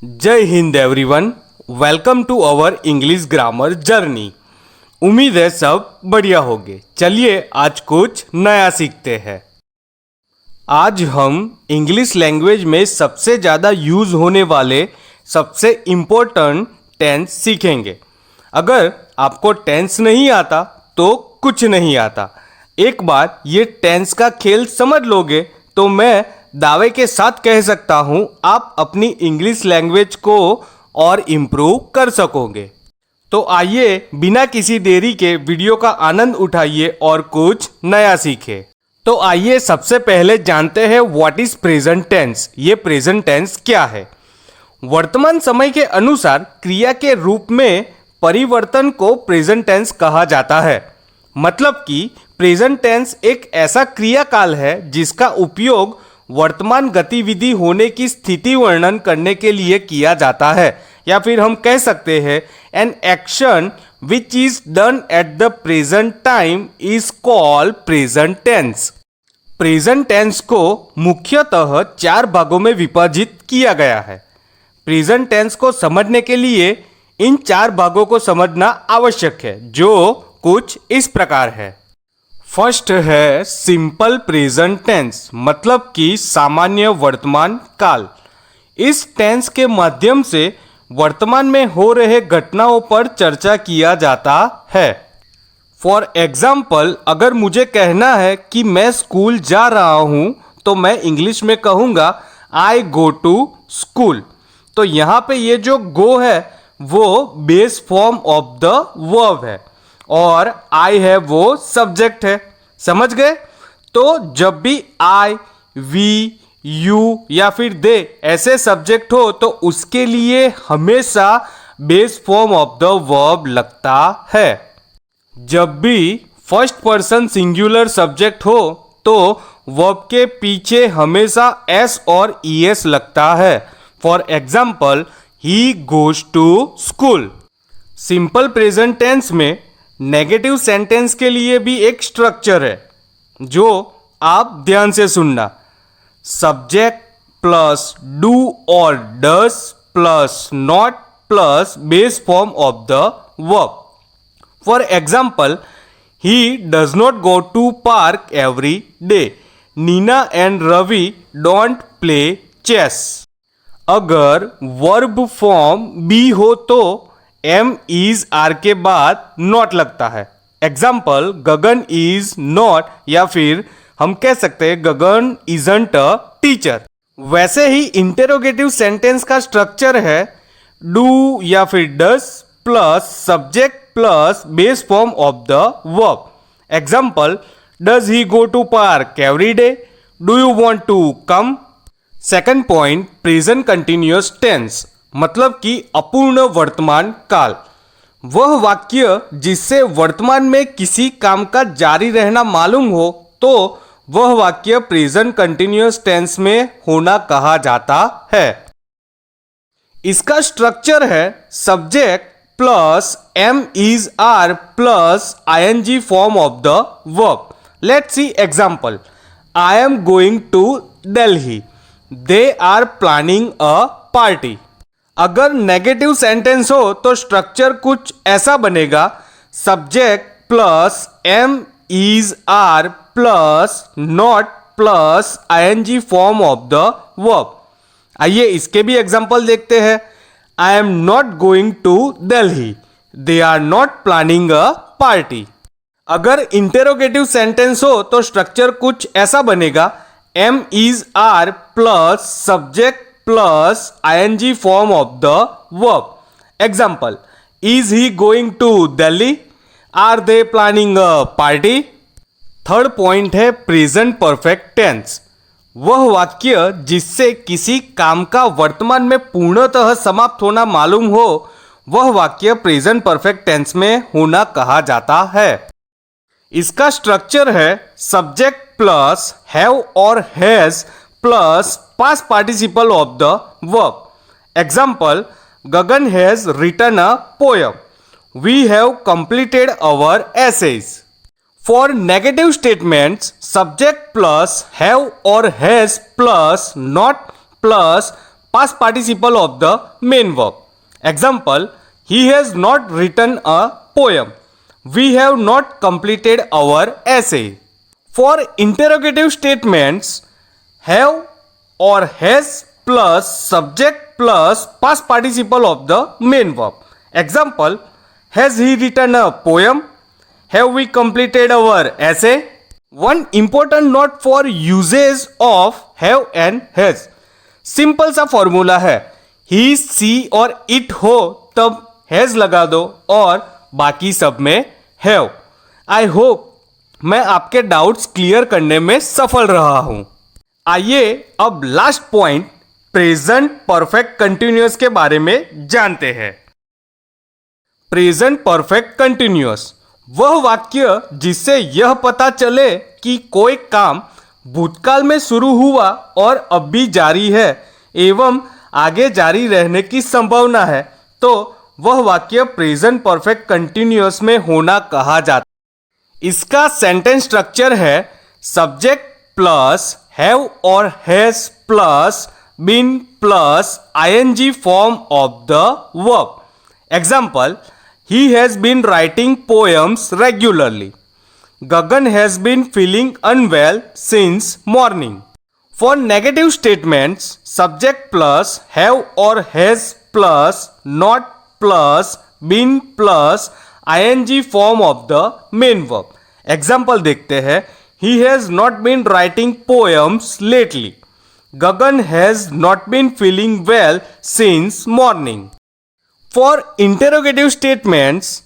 जय हिंद everyone, welcome to our English grammar journey. उम्मीद है सब बढ़िया होंगे। चलिए आज कुछ नया सीखते हैं। आज हम इंग्लिश लैंग्वेज में सबसे ज़्यादा यूज़ होने वाले सबसे इम्पोर्टेंट टेंस सीखेंगे। अगर आपको टेंस नहीं आता तो कुछ नहीं आता। एक बार ये टेंस का खेल समझ लोगे तो मैं दावे के साथ कह सकता हूँ आप अपनी इंग्लिश लैंग्वेज को और इम्प्रूव कर सकोगे। तो आइए बिना किसी देरी के वीडियो का आनंद उठाइए और कुछ नया सीखें। तो आइए सबसे पहले जानते हैं व्हाट इज प्रेजेंट टेंस। ये प्रेजेंट टेंस क्या है? वर्तमान समय के अनुसार क्रिया के रूप में परिवर्तन को प्रेजेंट टेंस कहा जाता है। मतलब कि प्रेजेंट टेंस एक ऐसा क्रियाकाल है जिसका उपयोग वर्तमान गतिविधि होने की स्थिति वर्णन करने के लिए किया जाता है, या फिर हम कह सकते हैं an action which is done at the present time is called present tense. Present tense को मुख्यतः 4 भागों में विभाजित किया गया है। प्रेजेंट टेंस को समझने के लिए इन 4 भागों को समझना आवश्यक है, जो कुछ इस प्रकार है। फर्स्ट है सिंपल प्रेजेंट टेंस, मतलब कि सामान्य वर्तमान काल। इस टेंस के माध्यम से वर्तमान में हो रहे घटनाओं पर चर्चा किया जाता है। फॉर एग्जाम्पल, अगर मुझे कहना है कि मैं स्कूल जा रहा हूं तो मैं इंग्लिश में कहूंगा आई गो टू स्कूल। तो यहाँ पे ये जो गो है वो base form of the verb है और आई है वो सब्जेक्ट है। समझ गए? तो जब भी आई, वी, यू या फिर दे ऐसे सब्जेक्ट हो तो उसके लिए हमेशा base form of the verb लगता है। जब भी फर्स्ट पर्सन सिंगुलर सब्जेक्ट हो तो वर्ब के पीछे हमेशा एस और ईएस लगता है। For example, he goes to school. Simple present tense में नेगेटिव सेंटेंस के लिए भी एक स्ट्रक्चर है जो आप ध्यान से सुनना। सब्जेक्ट प्लस डू और does plus not plus base form of the verb. For example, he does not go to park every day. Nina and Ravi don't play chess. अगर वर्ब फॉर्म बी हो तो एम इज आर के बाद not लगता है। Example, Gagan is not, या फिर हम कह सकते हैं गगन इजंट अ टीचर। वैसे ही इंटेरोगेटिव सेंटेंस का स्ट्रक्चर है डू या फिर does plus subject plus base form of the verb. Example, does he go to park every day? Do you want to come? Second point, present continuous tense, मतलब कि अपूर्ण वर्तमान काल। वह वाक्य जिससे वर्तमान में किसी काम का जारी रहना मालूम हो तो वह वाक्य प्रेजेंट कंटिन्यूअस टेंस में होना कहा जाता है। इसका स्ट्रक्चर है subject plus am is are plus ING form of the verb. Let's see example, I am going to Delhi. They are planning a party. अगर नेगेटिव सेंटेंस हो तो स्ट्रक्चर कुछ ऐसा बनेगा, subject plus am is are plus not plus ING form of the verb. आइए इसके भी example देखते हैं। I am not going to Delhi. They are not planning a party. अगर इंटेरोगेटिव सेंटेंस हो तो स्ट्रक्चर कुछ ऐसा बनेगा, am is are plus subject plus ING form of the verb. Example, is he going to Delhi? Are they planning a party? Third point है present perfect tense, वह वाक्य जिससे किसी काम का वर्तमान में पूर्णतः समाप्त होना मालूम हो वह वाक्य प्रेजेंट परफेक्ट टेंस में होना कहा जाता है। इसका स्ट्रक्चर है सब्जेक्ट प्लस हैव और has plus past participle of the verb. Example, Gagan has written a poem. We have completed our essays. For negative statements, subject plus have or has plus not plus past participle of the main verb. Example, he has not written a poem. We have not completed our essay. For interrogative statements, have or has plus subject plus past participle of the main verb. Example, has he written a poem? Have we completed our essay? One important note for uses of have and has. Simple सा formula है, ही सी और it हो तब has लगा दो और बाकी सब में हैव। आई होप मैं आपके डाउट्स क्लियर करने में सफल रहा हूं। आइए अब last point present perfect continuous के बारे में जानते हैं। प्रेजेंट परफेक्ट कंटिन्यूअस वह वाक्य जिससे यह पता चले कि कोई काम भूतकाल में शुरू हुआ और अब भी जारी है एवं आगे जारी रहने की संभावना है, तो वह वाक्य प्रेजेंट परफेक्ट कंटिन्यूअस में होना कहा जाता है। इसका सेंटेंस स्ट्रक्चर है सब्जेक्ट प्लस हैव और has plus been plus ING form of the verb. Example, he has been writing poems regularly. Gagan has been feeling unwell since morning. For negative statements, subject plus have or has plus not plus been plus ing form of the main verb. Example देखते हैं, he has not been writing poems lately. Gagan has not been feeling well since morning. For interrogative statements,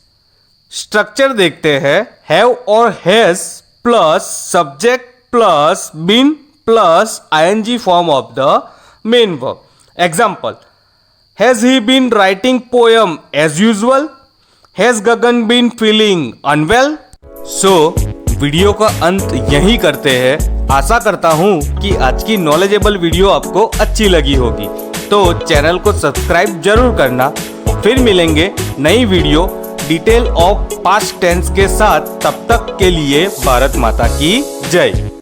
structure देखते हैं have और has plus subject plus been plus ING form of the main verb. Example, has he been writing poem as usual? Has Gagan been feeling unwell? So video का अंत यहीं करते हैं। आशा करता हूं कि आज की नॉलेजेबल वीडियो आपको अच्छी लगी होगी, तो चैनल को सब्सक्राइब जरूर करना। फिर मिलेंगे नई video detail of past tense के साथ। तब तक के लिए भारत माता की जय।